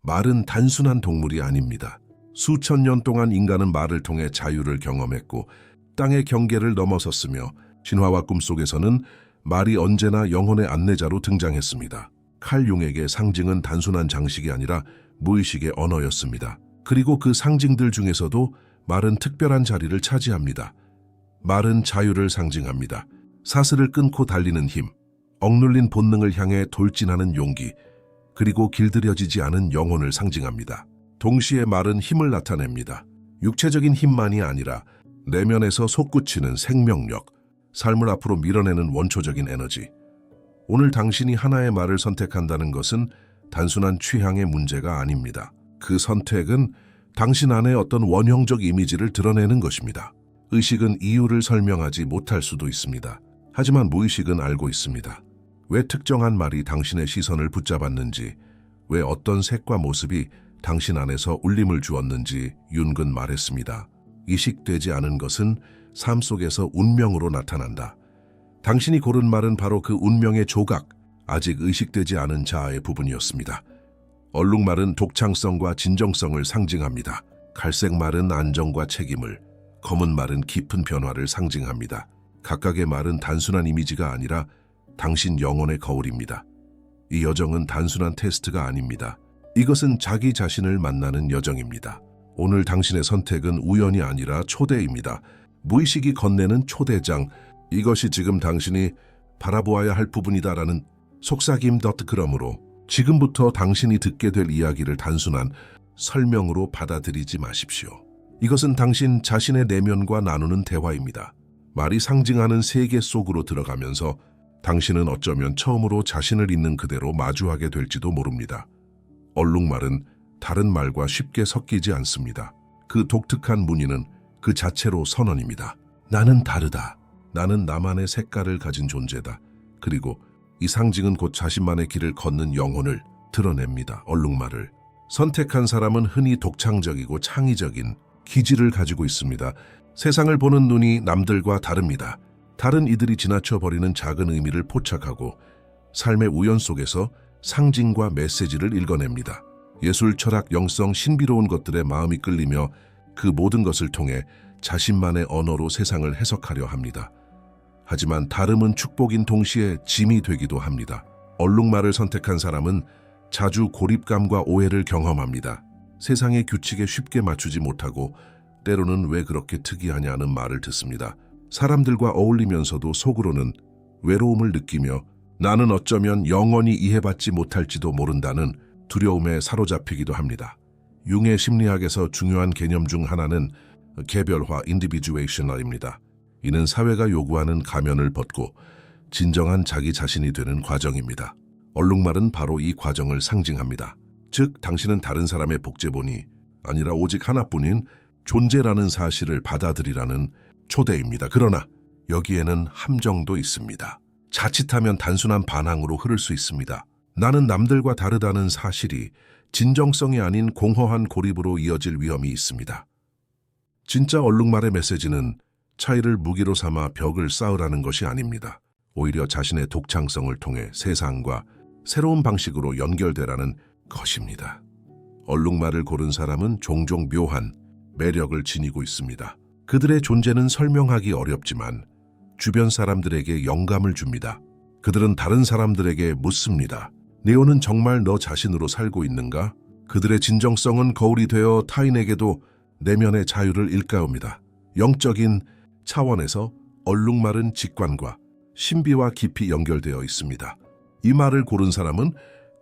말은 단순한 동물이 아닙니다. 수천 년 동안 인간은 말을 통해 자유를 경험했고 땅의 경계를 넘어섰으며 신화와 꿈속에서는 말이 언제나 영혼의 안내자로 등장했습니다. 칼 융에게 상징은 단순한 장식이 아니라 무의식의 언어였습니다. 그리고 그 상징들 중에서도 말은 특별한 자리를 차지합니다. 말은 자유를 상징합니다. 사슬을 끊고 달리는 힘, 억눌린 본능을 향해 돌진하는 용기, 그리고 길들여지지 않은 영혼을 상징합니다. 동시에 말은 힘을 나타냅니다. 육체적인 힘만이 아니라 내면에서 솟구치는 생명력, 삶을 앞으로 밀어내는 원초적인 에너지. 오늘 당신이 하나의 말을 선택한다는 것은 단순한 취향의 문제가 아닙니다. 그 선택은 당신 안에 어떤 원형적 이미지를 드러내는 것입니다. 의식은 이유를 설명하지 못할 수도 있습니다. 하지만 무의식은 알고 있습니다. 왜 특정한 말이 당신의 시선을 붙잡았는지, 왜 어떤 색과 모습이 당신 안에서 울림을 주었는지 윤근 말했습니다. 이식되지 않은 것은 삶 속에서 운명으로 나타난다. 당신이 고른 말은 바로 그 운명의 조각, 아직 의식되지 않은 자아의 부분이었습니다. 얼룩말은 독창성과 진정성을 상징합니다. 갈색말은 안정과 책임을, 검은 말은 깊은 변화를 상징합니다. 각각의 말은 단순한 이미지가 아니라 당신 영혼의 거울입니다. 이 여정은 단순한 테스트가 아닙니다. 이것은 자기 자신을 만나는 여정입니다. 오늘 당신의 선택은 우연이 아니라 초대입니다. 무의식이 건네는 초대장, 이것이 지금 당신이 바라보아야 할 부분이다라는 속삭임. 그러므로 지금부터 당신이 듣게 될 이야기를 단순한 설명으로 받아들이지 마십시오. 이것은 당신 자신의 내면과 나누는 대화입니다. 말이 상징하는 세계 속으로 들어가면서 당신은 어쩌면 처음으로 자신을 있는 그대로 마주하게 될지도 모릅니다. 얼룩말은 다른 말과 쉽게 섞이지 않습니다. 그 독특한 무늬는 그 자체로 선언입니다. 나는 다르다. 나는 나만의 색깔을 가진 존재다. 그리고 이 상징은 곧 자신만의 길을 걷는 영혼을 드러냅니다. 얼룩말을 선택한 사람은 흔히 독창적이고 창의적인 기질을 가지고 있습니다. 세상을 보는 눈이 남들과 다릅니다. 다른 이들이 지나쳐버리는 작은 의미를 포착하고 삶의 우연 속에서 상징과 메시지를 읽어냅니다. 예술, 철학, 영성, 신비로운 것들에 마음이 끌리며 그 모든 것을 통해 자신만의 언어로 세상을 해석하려 합니다. 하지만 다름은 축복인 동시에 짐이 되기도 합니다. 얼룩말을 선택한 사람은 자주 고립감과 오해를 경험합니다. 세상의 규칙에 쉽게 맞추지 못하고 때로는 왜 그렇게 특이하냐는 말을 듣습니다. 사람들과 어울리면서도 속으로는 외로움을 느끼며 나는 어쩌면 영원히 이해받지 못할지도 모른다는 두려움에 사로잡히기도 합니다. 융의 심리학에서 중요한 개념 중 하나는 개별화 (individuation입니다). 이는 사회가 요구하는 가면을 벗고 진정한 자기 자신이 되는 과정입니다. 얼룩말은 바로 이 과정을 상징합니다. 즉, 당신은 다른 사람의 복제본이 아니라 오직 하나뿐인 존재라는 사실을 받아들이라는 초대입니다. 그러나 여기에는 함정도 있습니다. 자칫하면 단순한 반항으로 흐를 수 있습니다. 나는 남들과 다르다는 사실이 진정성이 아닌 공허한 고립으로 이어질 위험이 있습니다. 진짜 얼룩말의 메시지는 차이를 무기로 삼아 벽을 쌓으라는 것이 아닙니다. 오히려 자신의 독창성을 통해 세상과 새로운 방식으로 연결되라는 것입니다. 얼룩말을 고른 사람은 종종 묘한 매력을 지니고 있습니다. 그들의 존재는 설명하기 어렵지만 주변 사람들에게 영감을 줍니다. 그들은 다른 사람들에게 묻습니다. 네오는 정말 너 자신으로 살고 있는가? 그들의 진정성은 거울이 되어 타인에게도 내면의 자유를 일깨웁니다. 영적인 차원에서 얼룩말은 직관과 신비와 깊이 연결되어 있습니다. 이 말을 고른 사람은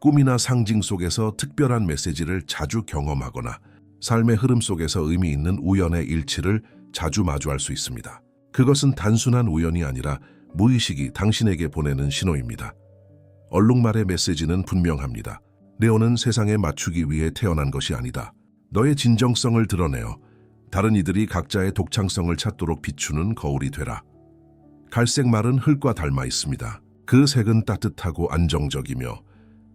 꿈이나 상징 속에서 특별한 메시지를 자주 경험하거나 삶의 흐름 속에서 의미 있는 우연의 일치를 자주 마주할 수 있습니다. 그것은 단순한 우연이 아니라 무의식이 당신에게 보내는 신호입니다. 얼룩말의 메시지는 분명합니다. 네오는 세상에 맞추기 위해 태어난 것이 아니다. 너의 진정성을 드러내어 다른 이들이 각자의 독창성을 찾도록 비추는 거울이 되라. 갈색 말은 흙과 닮아 있습니다. 그 색은 따뜻하고 안정적이며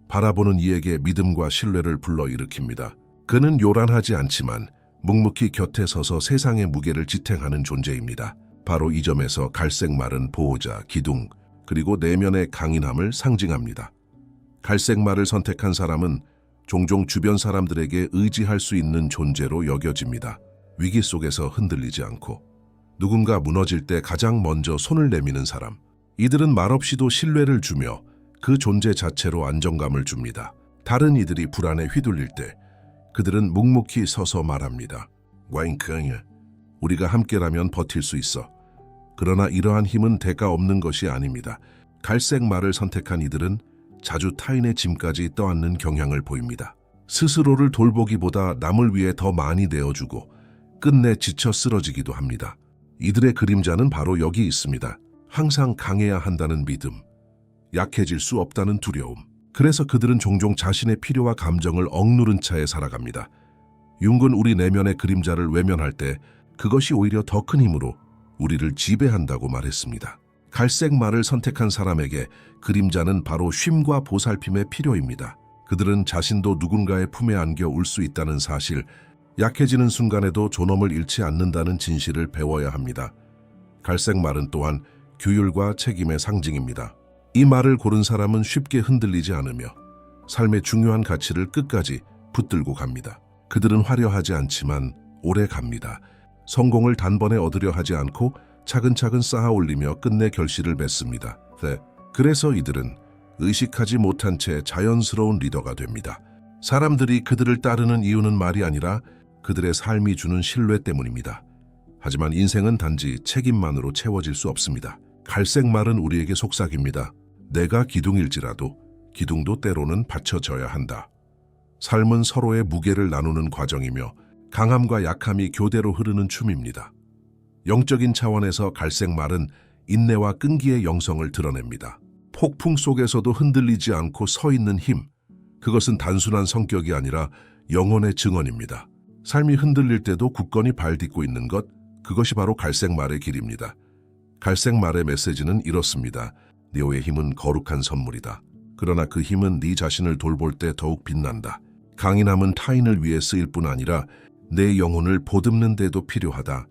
바라보는 이에게 믿음과 신뢰를 불러일으킵니다. 그는 요란하지 않지만 묵묵히 곁에 서서 세상의 무게를 지탱하는 존재입니다. 바로 이 점에서 갈색 말은 보호자, 기둥, 그리고 내면의 강인함을 상징합니다. 갈색 말을 선택한 사람은 종종 주변 사람들에게 의지할 수 있는 존재로 여겨집니다. 위기 속에서 흔들리지 않고 누군가 무너질 때 가장 먼저 손을 내미는 사람. 이들은 말없이도 신뢰를 주며 그 존재 자체로 안정감을 줍니다. 다른 이들이 불안에 휘둘릴 때 그들은 묵묵히 서서 말합니다. 와인크냐, 우리가 함께라면 버틸 수 있어. 그러나 이러한 힘은 대가 없는 것이 아닙니다. 갈색 말을 선택한 이들은 자주 타인의 짐까지 떠안는 경향을 보입니다. 스스로를 돌보기보다 남을 위해 더 많이 내어주고 끝내 지쳐 쓰러지기도 합니다. 이들의 그림자는 바로 여기 있습니다. 항상 강해야 한다는 믿음, 약해질 수 없다는 두려움. 그래서 그들은 종종 자신의 필요와 감정을 억누른 차에 살아갑니다. 융은 우리 내면의 그림자를 외면할 때 그것이 오히려 더 큰 힘으로 우리를 지배한다고 말했습니다. 갈색 말을 선택한 사람에게 그림자는 바로 쉼과 보살핌의 필요입니다. 그들은 자신도 누군가의 품에 안겨 울 수 있다는 사실, 약해지는 순간에도 존엄을 잃지 않는다는 진실을 배워야 합니다. 갈색 말은 또한 규율과 책임의 상징입니다. 이 말을 고른 사람은 쉽게 흔들리지 않으며 삶의 중요한 가치를 끝까지 붙들고 갑니다. 그들은 화려하지 않지만 오래 갑니다. 성공을 단번에 얻으려 하지 않고 차근차근 쌓아 올리며 끝내 결실을 맺습니다. 그래서 이들은 의식하지 못한 채 자연스러운 리더가 됩니다. 사람들이 그들을 따르는 이유는 말이 아니라 그들의 삶이 주는 신뢰 때문입니다. 하지만 인생은 단지 책임만으로 채워질 수 없습니다. 갈색 말은 우리에게 속삭입니다. 내가 기둥일지라도 기둥도 때로는 받쳐져야 한다. 삶은 서로의 무게를 나누는 과정이며 강함과 약함이 교대로 흐르는 춤입니다. 영적인 차원에서 갈색 말은 인내와 끈기의 영성을 드러냅니다. 폭풍 속에서도 흔들리지 않고 서 있는 힘, 그것은 단순한 성격이 아니라 영혼의 증언입니다. 삶이 흔들릴 때도 굳건히 발딛고 있는 것, 그것이 바로 갈색 말의 길입니다. 갈색 말의 메시지는 이렇습니다. 네오의 힘은 거룩한 선물이다. 그러나 그 힘은 네 자신을 돌볼 때 더욱 빛난다. 강인함은 타인을 위해 쓰일 뿐 아니라 내 영혼을 보듬는 데도 필요하다.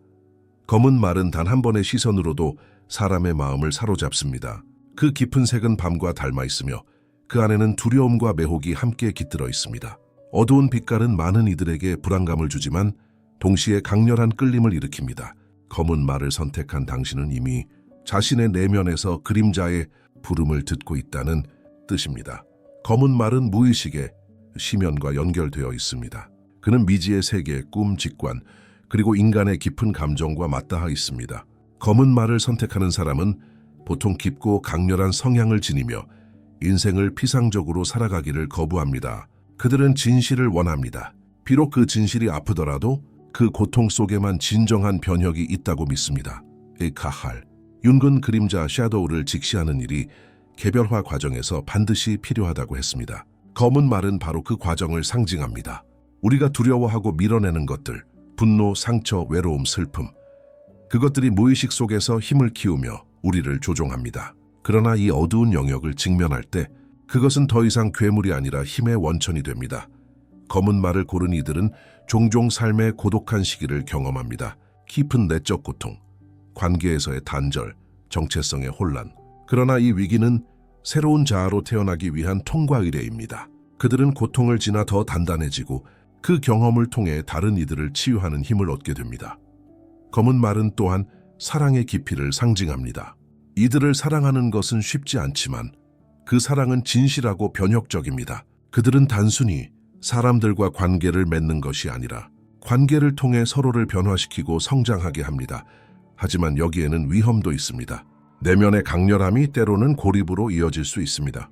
검은 말은 단 한 번의 시선으로도 사람의 마음을 사로잡습니다. 그 깊은 색은 밤과 닮아 있으며 그 안에는 두려움과 매혹이 함께 깃들어 있습니다. 어두운 빛깔은 많은 이들에게 불안감을 주지만 동시에 강렬한 끌림을 일으킵니다. 검은 말을 선택한 당신은 이미 자신의 내면에서 그림자의 부름을 듣고 있다는 뜻입니다. 검은 말은 무의식의 심연과 연결되어 있습니다. 그는 미지의 세계, 꿈, 직관, 그리고 인간의 깊은 감정과 맞닿아 있습니다. 검은 말을 선택하는 사람은 보통 깊고 강렬한 성향을 지니며 인생을 피상적으로 살아가기를 거부합니다. 그들은 진실을 원합니다. 비록 그 진실이 아프더라도 그 고통 속에만 진정한 변혁이 있다고 믿습니다. 카할, 윤근 그림자 섀도우를 직시하는 일이 개별화 과정에서 반드시 필요하다고 했습니다. 검은 말은 바로 그 과정을 상징합니다. 우리가 두려워하고 밀어내는 것들, 분노, 상처, 외로움, 슬픔, 그것들이 무의식 속에서 힘을 키우며 우리를 조종합니다. 그러나 이 어두운 영역을 직면할 때 그것은 더 이상 괴물이 아니라 힘의 원천이 됩니다. 검은 말을 고른 이들은 종종 삶의 고독한 시기를 경험합니다. 깊은 내적 고통, 관계에서의 단절, 정체성의 혼란. 그러나 이 위기는 새로운 자아로 태어나기 위한 통과 의례입니다. 그들은 고통을 지나 더 단단해지고 그 경험을 통해 다른 이들을 치유하는 힘을 얻게 됩니다. 검은 말은 또한 사랑의 깊이를 상징합니다. 이들을 사랑하는 것은 쉽지 않지만 그 사랑은 진실하고 변혁적입니다. 그들은 단순히 사람들과 관계를 맺는 것이 아니라 관계를 통해 서로를 변화시키고 성장하게 합니다. 하지만 여기에는 위험도 있습니다. 내면의 강렬함이 때로는 고립으로 이어질 수 있습니다.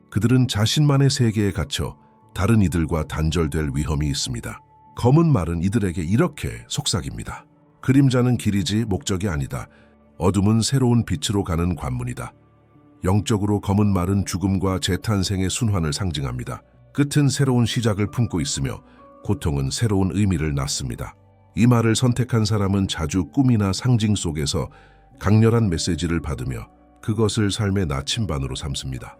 그들은 자신만의 세계에 갇혀 다른 이들과 단절될 위험이 있습니다. 검은 말은 이들에게 이렇게 속삭입니다. 그림자는 길이지 목적이 아니다. 어둠은 새로운 빛으로 가는 관문이다. 영적으로 검은 말은 죽음과 재탄생의 순환을 상징합니다. 끝은 새로운 시작을 품고 있으며 고통은 새로운 의미를 낳습니다. 이 말을 선택한 사람은 자주 꿈이나 상징 속에서 강렬한 메시지를 받으며 그것을 삶의 나침반으로 삼습니다.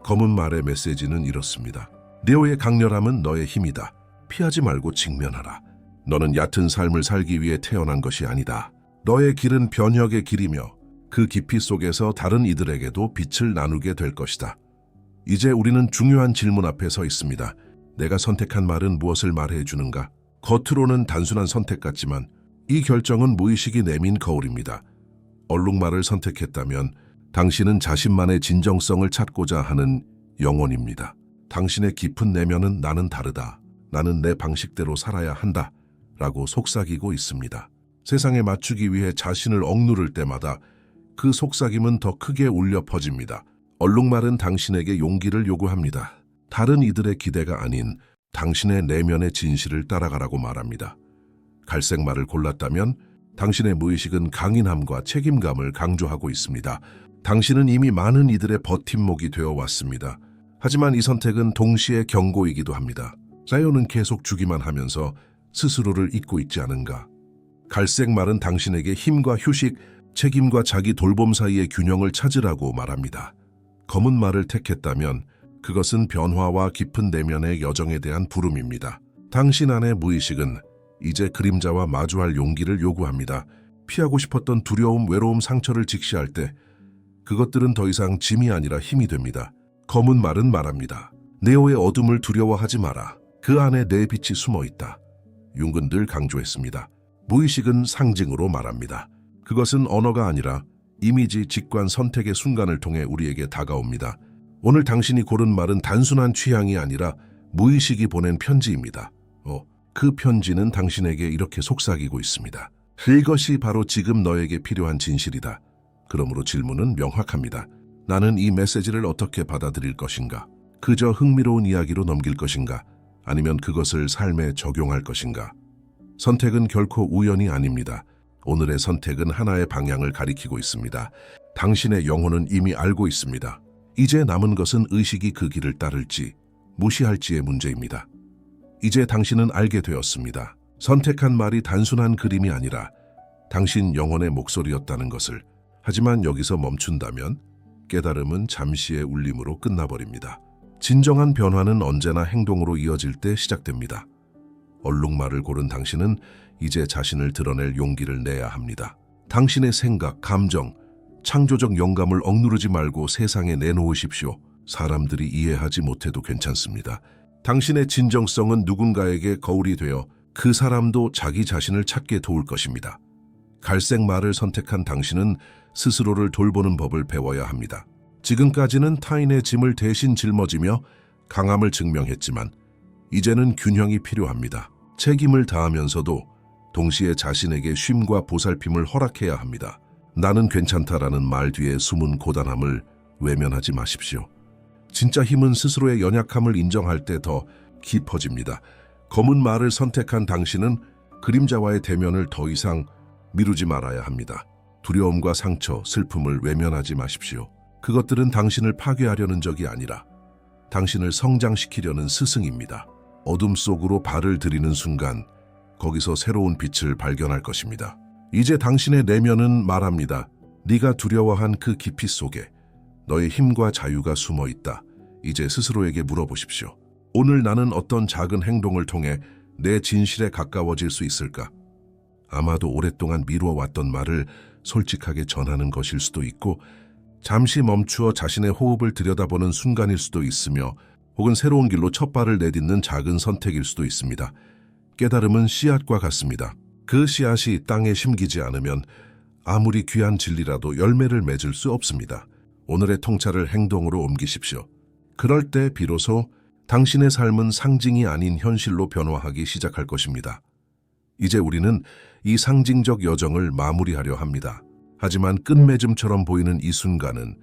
검은 말의 메시지는 이렇습니다. 네오의 강렬함은 너의 힘이다. 피하지 말고 직면하라. 너는 얕은 삶을 살기 위해 태어난 것이 아니다. 너의 길은 변혁의 길이며 그 깊이 속에서 다른 이들에게도 빛을 나누게 될 것이다. 이제 우리는 중요한 질문 앞에 서 있습니다. 내가 선택한 말은 무엇을 말해 주는가? 겉으로는 단순한 선택 같지만 이 결정은 무의식이 내민 거울입니다. 얼룩말을 선택했다면 당신은 자신만의 진정성을 찾고자 하는 영혼입니다. 당신의 깊은 내면은 나는 다르다. 나는 내 방식대로 살아야 한다. 라고 속삭이고 있습니다. 세상에 맞추기 위해 자신을 억누를 때마다 그 속삭임은 더 크게 울려 퍼집니다. 얼룩말은 당신에게 용기를 요구합니다. 다른 이들의 기대가 아닌 당신의 내면의 진실을 따라가라고 말합니다. 갈색말을 골랐다면 당신의 무의식은 강인함과 책임감을 강조하고 있습니다. 당신은 이미 많은 이들의 버팀목이 되어 왔습니다. 하지만 이 선택은 동시에 경고이기도 합니다. 사연은 계속 주기만 하면서 스스로를 잊고 있지 않은가? 갈색말은 당신에게 힘과 휴식, 책임과 자기 돌봄 사이의 균형을 찾으라고 말합니다. 검은 말을 택했다면 그것은 변화와 깊은 내면의 여정에 대한 부름입니다. 당신 안의 무의식은 이제 그림자와 마주할 용기를 요구합니다. 피하고 싶었던 두려움, 외로움, 상처를 직시할 때 그것들은 더 이상 짐이 아니라 힘이 됩니다. 검은 말은 말합니다. 네오의 어둠을 두려워하지 마라. 그 안에 내 빛이 숨어 있다. 융은 늘 강조했습니다. 무의식은 상징으로 말합니다. 그것은 언어가 아니라 이미지, 직관, 선택의 순간을 통해 우리에게 다가옵니다. 오늘 당신이 고른 말은 단순한 취향이 아니라 무의식이 보낸 편지입니다. 그 편지는 당신에게 이렇게 속삭이고 있습니다. 이것이 바로 지금 너에게 필요한 진실이다. 그러므로 질문은 명확합니다. 나는 이 메시지를 어떻게 받아들일 것인가? 그저 흥미로운 이야기로 넘길 것인가? 아니면 그것을 삶에 적용할 것인가? 선택은 결코 우연이 아닙니다. 오늘의 선택은 하나의 방향을 가리키고 있습니다. 당신의 영혼은 이미 알고 있습니다. 이제 남은 것은 의식이 그 길을 따를지 무시할지의 문제입니다. 이제 당신은 알게 되었습니다. 선택한 말이 단순한 그림이 아니라 당신 영혼의 목소리였다는 것을. 하지만 여기서 멈춘다면 깨달음은 잠시의 울림으로 끝나버립니다. 진정한 변화는 언제나 행동으로 이어질 때 시작됩니다. 얼룩말을 고른 당신은 이제 자신을 드러낼 용기를 내야 합니다. 당신의 생각, 감정, 창조적 영감을 억누르지 말고 세상에 내놓으십시오. 사람들이 이해하지 못해도 괜찮습니다. 당신의 진정성은 누군가에게 거울이 되어 그 사람도 자기 자신을 찾게 도울 것입니다. 갈색 말을 선택한 당신은 스스로를 돌보는 법을 배워야 합니다. 지금까지는 타인의 짐을 대신 짊어지며 강함을 증명했지만 이제는 균형이 필요합니다. 책임을 다하면서도 동시에 자신에게 쉼과 보살핌을 허락해야 합니다. 나는 괜찮다라는 말 뒤에 숨은 고단함을 외면하지 마십시오. 진짜 힘은 스스로의 연약함을 인정할 때 더 깊어집니다. 검은 말을 선택한 당신은 그림자와의 대면을 더 이상 미루지 말아야 합니다. 두려움과 상처, 슬픔을 외면하지 마십시오. 그것들은 당신을 파괴하려는 적이 아니라 당신을 성장시키려는 스승입니다. 어둠 속으로 발을 들이는 순간 거기서 새로운 빛을 발견할 것입니다. 이제 당신의 내면은 말합니다. 네가 두려워한 그 깊이 속에 너의 힘과 자유가 숨어 있다. 이제 스스로에게 물어보십시오. 오늘 나는 어떤 작은 행동을 통해 내 진실에 가까워질 수 있을까? 아마도 오랫동안 미루어왔던 말을 솔직하게 전하는 것일 수도 있고 잠시 멈추어 자신의 호흡을 들여다보는 순간일 수도 있으며 혹은 새로운 길로 첫 발을 내딛는 작은 선택일 수도 있습니다. 깨달음은 씨앗과 같습니다. 그 씨앗이 땅에 심기지 않으면 아무리 귀한 진리라도 열매를 맺을 수 없습니다. 오늘의 통찰을 행동으로 옮기십시오. 그럴 때 비로소 당신의 삶은 상징이 아닌 현실로 변화하기 시작할 것입니다. 이제 우리는 이 상징적 여정을 마무리하려 합니다. 하지만 끝맺음처럼 보이는 이 순간은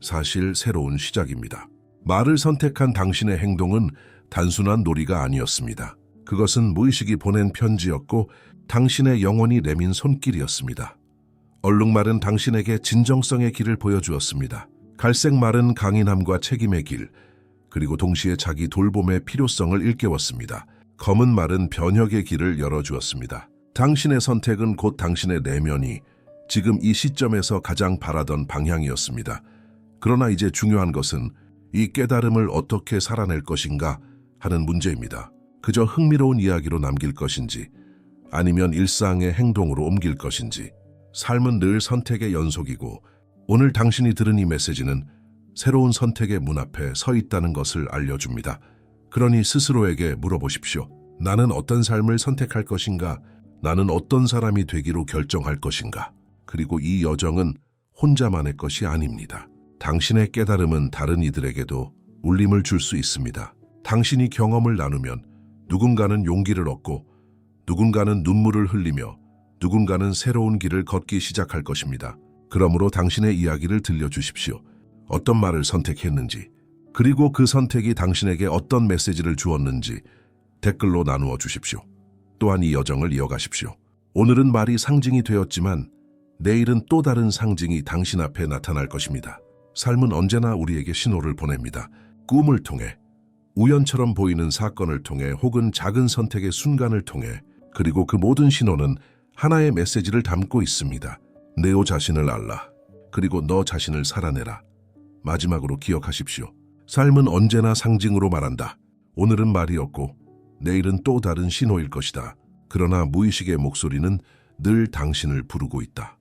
사실 새로운 시작입니다. 말을 선택한 당신의 행동은 단순한 놀이가 아니었습니다. 그것은 무의식이 보낸 편지였고 당신의 영혼이 내민 손길이었습니다. 얼룩말은 당신에게 진정성의 길을 보여주었습니다. 갈색말은 강인함과 책임의 길, 그리고 동시에 자기 돌봄의 필요성을 일깨웠습니다. 검은 말은 변혁의 길을 열어주었습니다. 당신의 선택은 곧 당신의 내면이 지금 이 시점에서 가장 바라던 방향이었습니다. 그러나 이제 중요한 것은 이 깨달음을 어떻게 살아낼 것인가 하는 문제입니다. 그저 흥미로운 이야기로 남길 것인지 아니면 일상의 행동으로 옮길 것인지. 삶은 늘 선택의 연속이고 오늘 당신이 들은 이 메시지는 새로운 선택의 문 앞에 서 있다는 것을 알려줍니다. 그러니 스스로에게 물어보십시오. 나는 어떤 삶을 선택할 것인가? 나는 어떤 사람이 되기로 결정할 것인가? 그리고 이 여정은 혼자만의 것이 아닙니다. 당신의 깨달음은 다른 이들에게도 울림을 줄 수 있습니다. 당신이 경험을 나누면 누군가는 용기를 얻고 누군가는 눈물을 흘리며 누군가는 새로운 길을 걷기 시작할 것입니다. 그러므로 당신의 이야기를 들려주십시오. 어떤 말을 선택했는지, 그리고 그 선택이 당신에게 어떤 메시지를 주었는지 댓글로 나누어 주십시오. 또한 이 여정을 이어가십시오. 오늘은 말이 상징이 되었지만 내일은 또 다른 상징이 당신 앞에 나타날 것입니다. 삶은 언제나 우리에게 신호를 보냅니다. 꿈을 통해, 우연처럼 보이는 사건을 통해, 혹은 작은 선택의 순간을 통해, 그리고 그 모든 신호는 하나의 메시지를 담고 있습니다. 내 자신을 알라. 그리고 너 자신을 살아내라. 마지막으로 기억하십시오. 삶은 언제나 상징으로 말한다. 오늘은 말이었고 내일은 또 다른 신호일 것이다. 그러나 무의식의 목소리는 늘 당신을 부르고 있다.